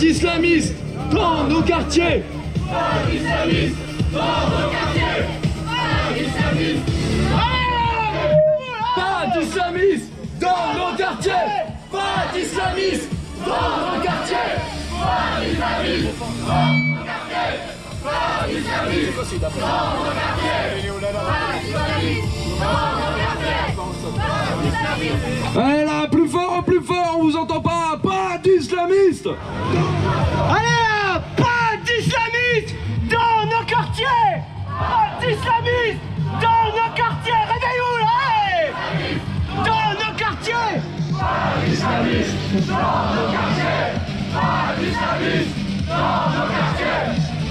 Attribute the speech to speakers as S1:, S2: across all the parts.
S1: d'islamistes dans nos quartiers.
S2: Pas d'islamistes dans nos quartiers. Pas d'islamistes.
S1: Pas d'islamistes dans nos quartiers. Pas d'islamistes dans nos quartiers.
S2: Pas d'islamistes dans nos quartiers. Pas d'islamistes dans nos quartiers. Pas d'islamistes dans nos quartiers. Pas d'islamistes.
S1: Allez là, plus fort, on vous entend pas. Pas d'islamistes.
S3: Allez là, pas d'islamistes dans nos quartiers. Pas d'islamistes dans nos quartiers. Réveillez-vous là, hey. Dans nos quartiers.
S2: Pas d'islamistes dans nos quartiers. Pas d'islamistes dans nos quartiers.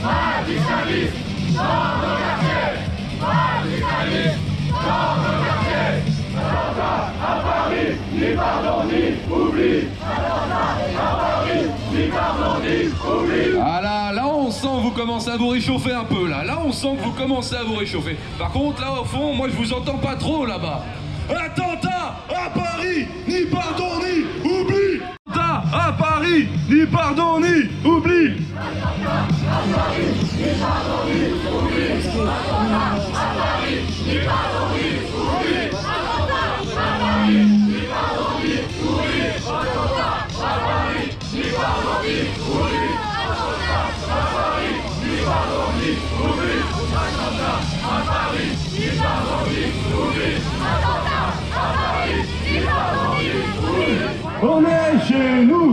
S2: Pas d'islamistes dans nos quartiers. Pas d'islamistes dans nos quartiers. Attentat à Paris, ni pardon ni oubli. Attentat à Paris, ni pardon ni oubli.
S4: Ah là on sent que vous commencez à vous réchauffer un peu là. Là on sent que vous commencez à vous réchauffer. Par contre là au fond, moi je vous entends pas trop là-bas. Attentat à Paris, ni pardon ni oubli. Attentat à Paris, ni pardon ni oubli.
S2: Attentat à Paris, ni pardon ni oubli. Attentat à Paris, ni pardon ni oubli. Attentat à Paris, ni pardon ni oubli. Attentat à Paris, ni pardon ni oubli. Attentat à Paris, ni pardon ni oubli. Attentat à Paris, ni pardon ni oubli. Attentat à Paris, ni pardon ni oubli.
S1: On est chez nous.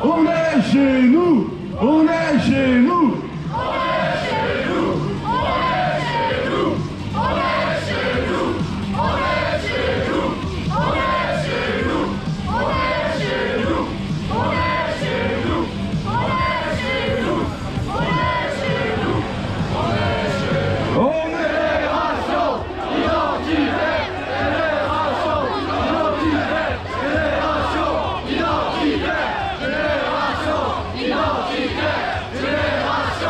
S1: On est chez nous. On est chez nous.
S2: Génération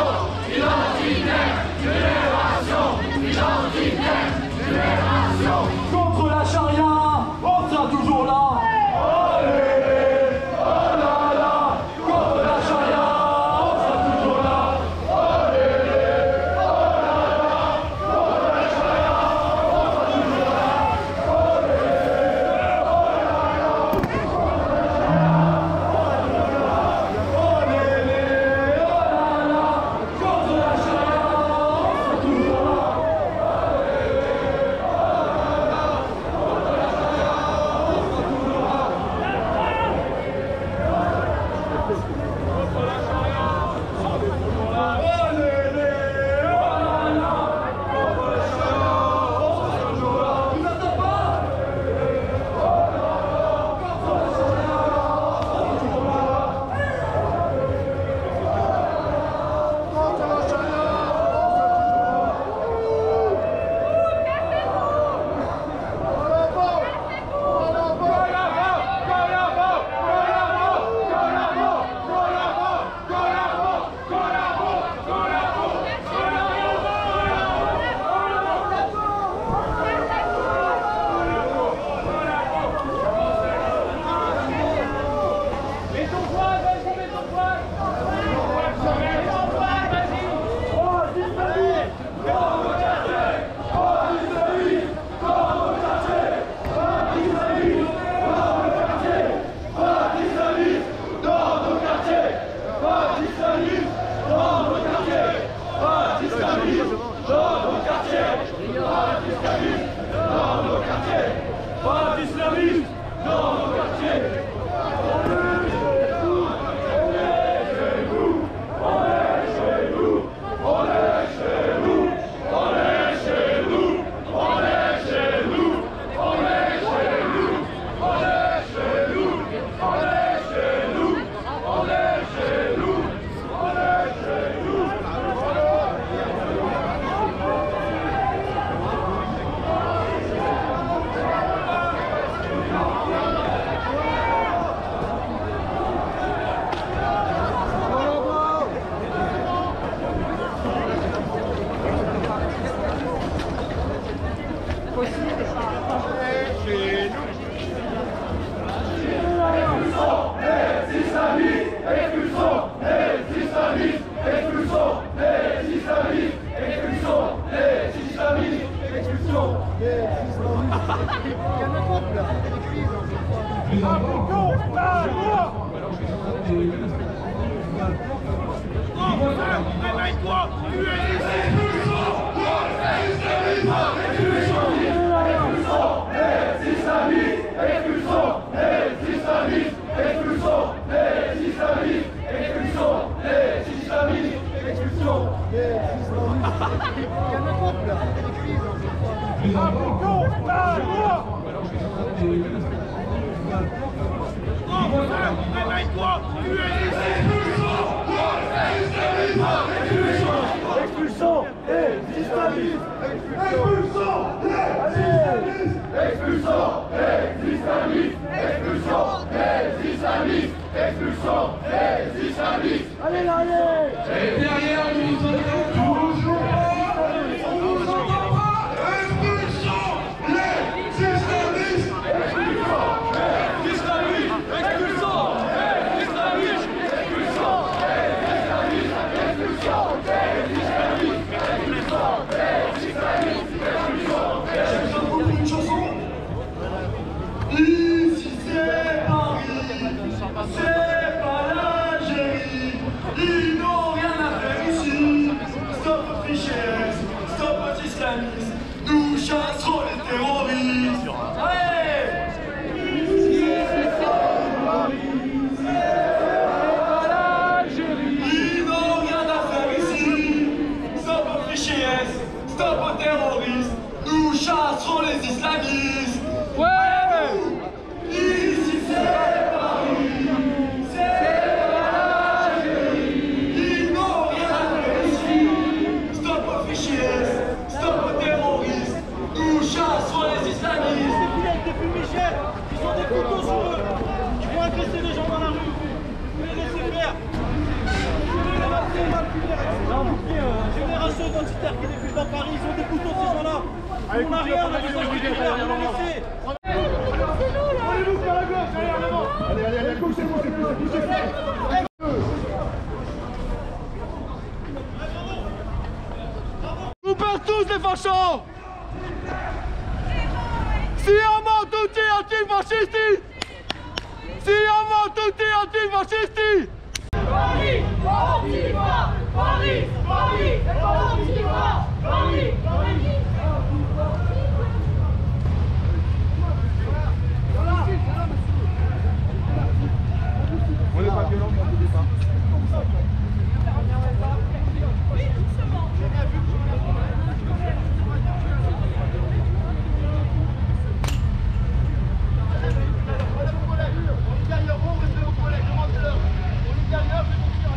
S3: Réveille-toi, tu réveille-toi, expulsons les islamistes, expulsons les islamistes, allez là, allez.
S4: Et derrière, nous entendons toujours expulsons les islamistes.
S1: Ici c'est Paris, c'est pas l'Algérie, ils n'ont rien à faire ici. Stop aux fichiers, stop aux islamistes, nous chasserons les terroristes. Allez! Ici c'est Paris, c'est pas l'Algérie, ils n'ont rien à faire ici. Stop aux fichiers, stop aux terroristes, nous chasserons les islamistes. Ici c'est Paris, c'est pas l'Algérie, ils n'ont rien à faire ici. Stop aux fichiers, stop aux terroristes, nous chasserons les islamistes.
S3: Des fumigènes, ils ont des couteaux sur eux. Ils vont agresser les gens dans la rue. Vous les laissez faire. Génération identitaire qui défile dans Paris, ils ont des couteaux ces gens-là. On n'a rien, on a des gens qui défilent, on les laissez.
S1: Allez, poussez.
S3: Vous perdez tous les fachos. Siamo tutti antifascisti! Siamo tutti antifascisti!
S2: Paris, Antifa! Paris, Antifa! Paris,
S1: On n'est pas violent, mais on ne dit pas.
S3: On est derrière, on reste aux collègues, demandez-leur. On est derrière, je vais vous dire,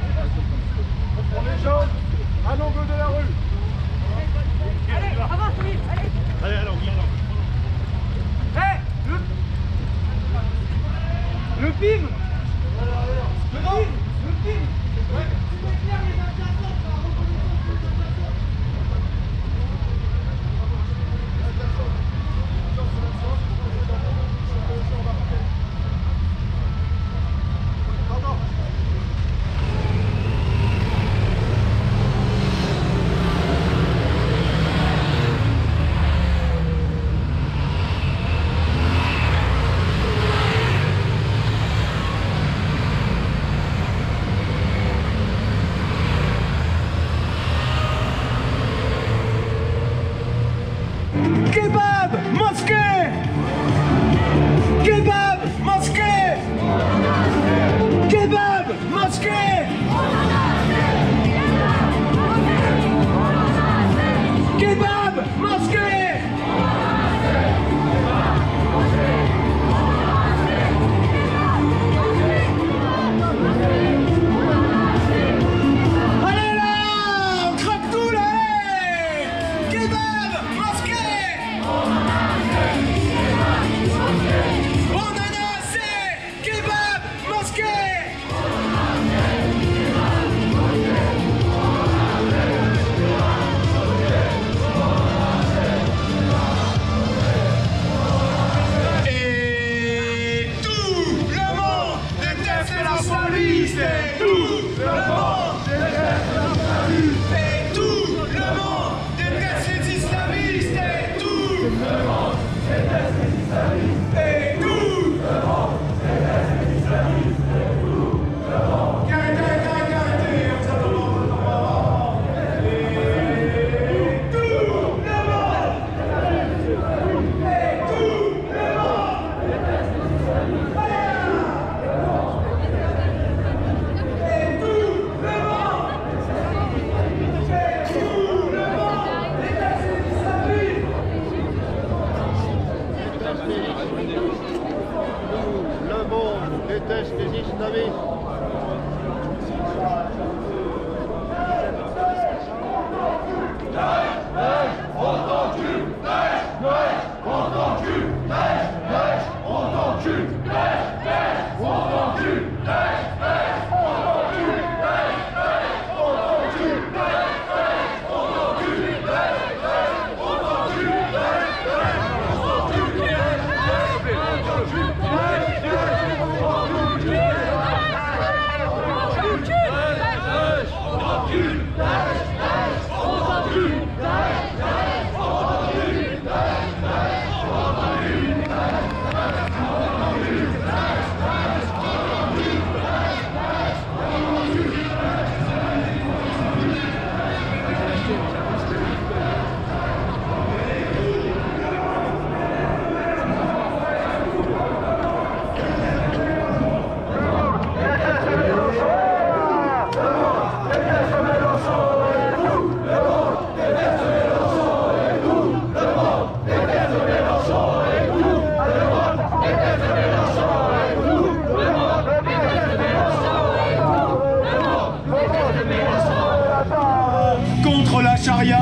S1: Contre la charia,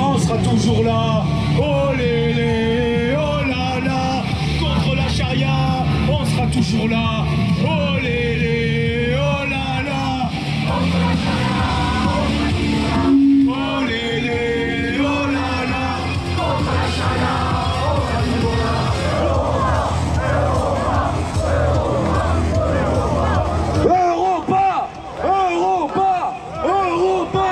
S1: on sera toujours là. Oh lélé, oh là là. Contre la charia, on sera toujours là. Oh lélé, oh là là. Oh lélé, oh là là. Contre la charia, on sera toujours là.
S4: Europa, Europa, Europa.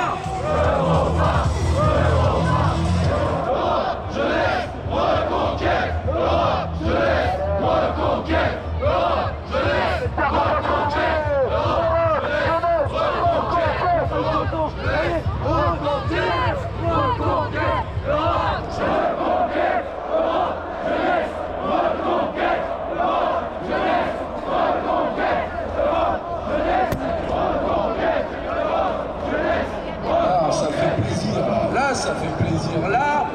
S4: Ah, ça fait plaisir. Là, ça fait plaisir. Là,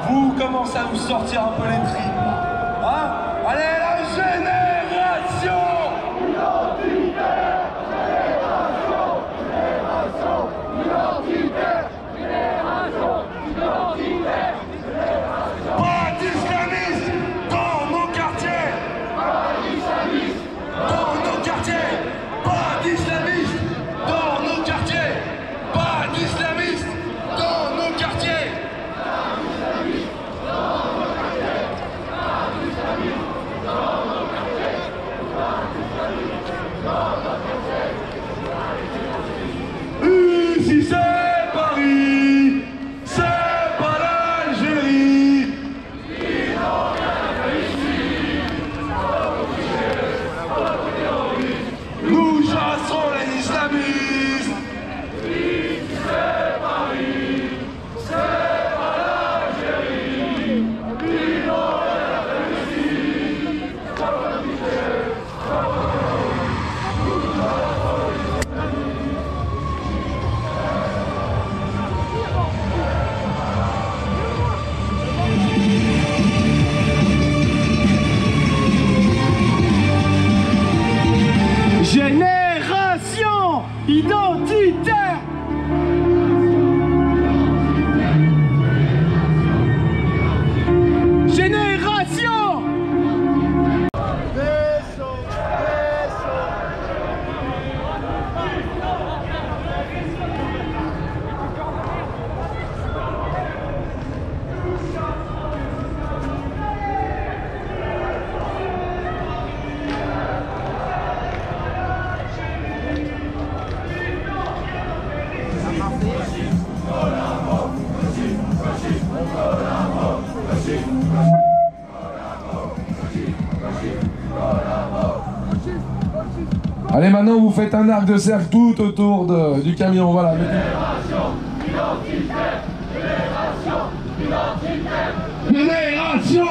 S4: vous commencez à vous sortir un peu les tripes. Hein? Allez, la génération! Pas d'islamistes dans nos quartiers! Dans nos quartiers! Pas d'islamistes dans nos quartiers! Pas d'islamistes dans nos quartiers! Ici c'est Paris, c'est pas l'Algérie. Nous chassons les islamistes. Ici c'est Paris, c'est pas l'Algérie.
S3: Génération identitaire. Génération.
S4: Allez, maintenant vous faites un arc de cercle tout autour du camion, voilà. Génération.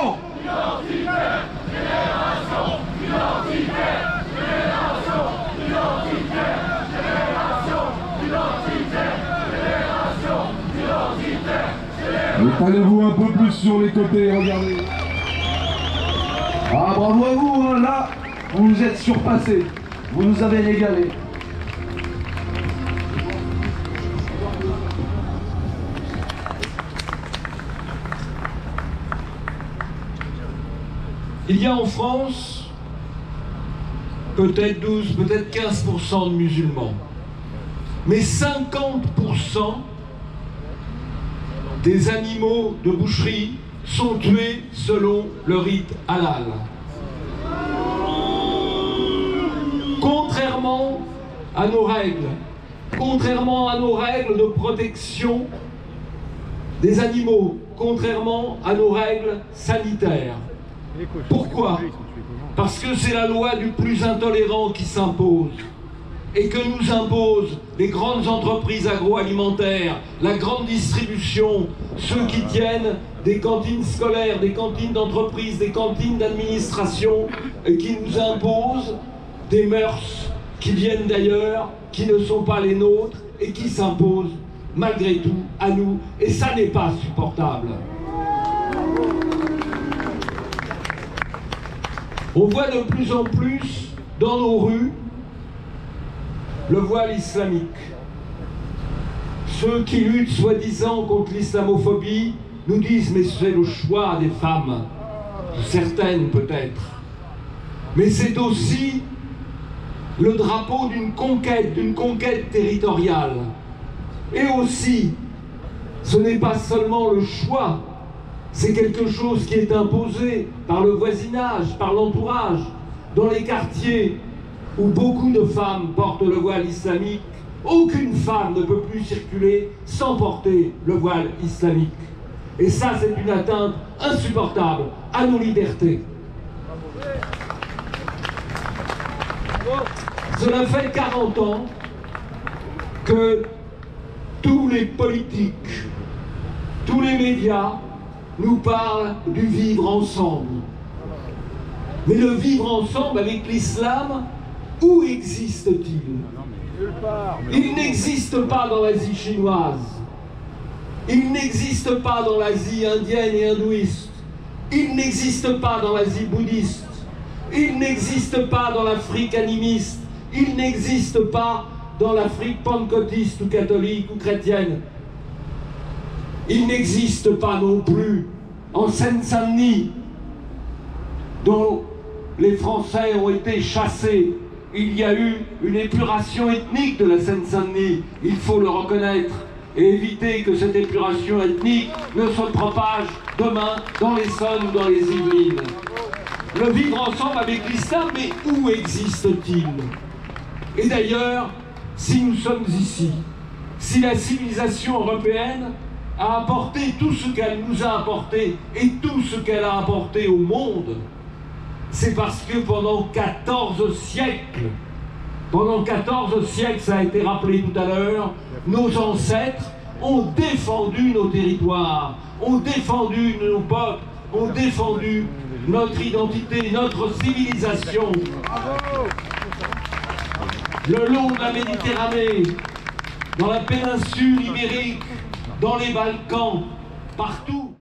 S4: Allez-vous un peu plus sur les côtés, regardez. Ah, bravo à vous, hein, là, vous vous êtes surpassés. Vous nous avez régalé.
S5: Il y a en France peut-être 12, peut-être 15% de musulmans. Mais 50% des animaux de boucherie sont tués selon le rite halal. Contrairement à nos règles de protection des animaux, contrairement à nos règles sanitaires. Pourquoi? Parce que c'est la loi du plus intolérant qui s'impose et que nous imposent les grandes entreprises agroalimentaires, la grande distribution, ceux qui tiennent des cantines scolaires, des cantines d'entreprise, des cantines d'administration, et qui nous imposent des mœurs qui viennent d'ailleurs, qui ne sont pas les nôtres et qui s'imposent malgré tout à nous, et ça n'est pas supportable. On voit de plus en plus dans nos rues le voile islamique. ceux qui luttent soi-disant contre l'islamophobie nous disent mais c'est le choix des femmes, certaines peut-être, mais c'est aussi le drapeau d'une conquête territoriale. Et aussi, ce n'est pas seulement le choix, c'est quelque chose qui est imposé par le voisinage, par l'entourage. Dans les quartiers où beaucoup de femmes portent le voile islamique, aucune femme ne peut plus circuler sans porter le voile islamique. Et ça, c'est une atteinte insupportable à nos libertés. Cela fait 40 ans que tous les politiques, tous les médias nous parlent du vivre ensemble. Mais le vivre ensemble avec l'islam, où existe-t-il? Il n'existe pas dans l'Asie chinoise. Il n'existe pas dans l'Asie indienne et hindouiste. Il n'existe pas dans l'Asie bouddhiste. Il n'existe pas dans l'Afrique animiste. Il n'existe pas dans l'Afrique pentecôtiste ou catholique ou chrétienne. Il n'existe pas non plus en Seine-Saint-Denis, dont les Français ont été chassés. Il y a eu une épuration ethnique de la Seine-Saint-Denis, il faut le reconnaître, et éviter que cette épuration ethnique ne se propage demain dans l'Essonne ou dans les Yvelines. Le vivre ensemble avec l'islam, mais où existe-t-il? Et d'ailleurs, si nous sommes ici, si la civilisation européenne a apporté tout ce qu'elle nous a apporté et tout ce qu'elle a apporté au monde, c'est parce que pendant 14 siècles, ça a été rappelé tout à l'heure, nos ancêtres ont défendu nos territoires, ont défendu nos peuples, ont défendu notre identité, notre civilisation. Le long de la Méditerranée, dans la péninsule ibérique, dans les Balkans, partout.